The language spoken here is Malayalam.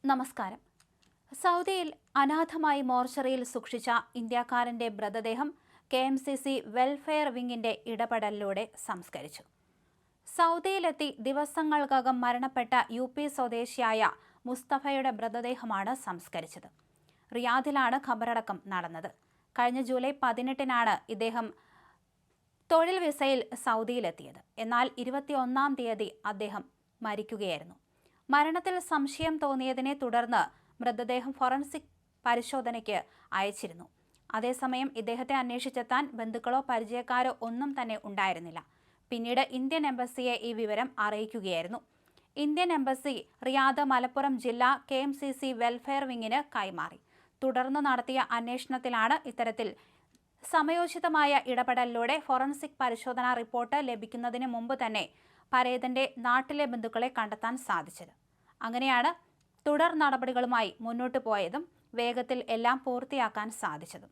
നമസ്കാരം. സൗദിയിൽ അനാഥമായി മോർച്ചറിയിൽ സൂക്ഷിച്ച ഇന്ത്യക്കാരന്റെ മൃതദേഹം KMCC വെൽഫെയർ വിങ്ങിന്റെ ഇടപെടലിലൂടെ സംസ്കരിച്ചു. സൗദിയിലെത്തി ദിവസങ്ങൾക്കകം മരണപ്പെട്ട UP സ്വദേശിയായ മുസ്തഫയുടെ മൃതദേഹമാണ് സംസ്കരിച്ചത്. റിയാദിലാണ് ഖബറടക്കം നടന്നത്. കഴിഞ്ഞ ജൂലൈ 18-നാണ് ഇദ്ദേഹം തൊഴിൽ വിസയിൽ സൗദിയിലെത്തിയത്. എന്നാൽ 21-ാം തീയതി അദ്ദേഹം മരിക്കുകയായിരുന്നു. മരണത്തിൽ സംശയം തോന്നിയതിനെ തുടർന്ന് മൃതദേഹം ഫോറൻസിക് പരിശോധനയ്ക്ക് അയച്ചിരുന്നു. അതേസമയം ഇദ്ദേഹത്തെ അന്വേഷിച്ചെത്താൻ ബന്ധുക്കളോ പരിചയക്കാരോ ഒന്നും തന്നെ ഉണ്ടായിരുന്നില്ല. പിന്നീട് ഇന്ത്യൻ എംബസിയെ ഈ വിവരം അറിയിക്കുകയായിരുന്നു. ഇന്ത്യൻ എംബസി റിയാദ് മലപ്പുറം ജില്ലാ KMCC വെൽഫെയർ വിങ്ങിന് കൈമാറി. തുടർന്ന് നടത്തിയ അന്വേഷണത്തിലാണ് ഇത്തരത്തിൽ സമയോചിതമായ ഇടപെടലിലൂടെ ഫോറൻസിക് പരിശോധനാ റിപ്പോർട്ട് ലഭിക്കുന്നതിന് മുമ്പ് തന്നെ പരേതന്റെ നാട്ടിലെ ബന്ധുക്കളെ കണ്ടെത്താൻ സാധിച്ചത്. അങ്ങനെയാണ് തുടർ നടപടികളുമായി മുന്നോട്ടു പോയതും വേഗത്തിൽ എല്ലാം പൂർത്തിയാക്കാൻ സാധിച്ചതും.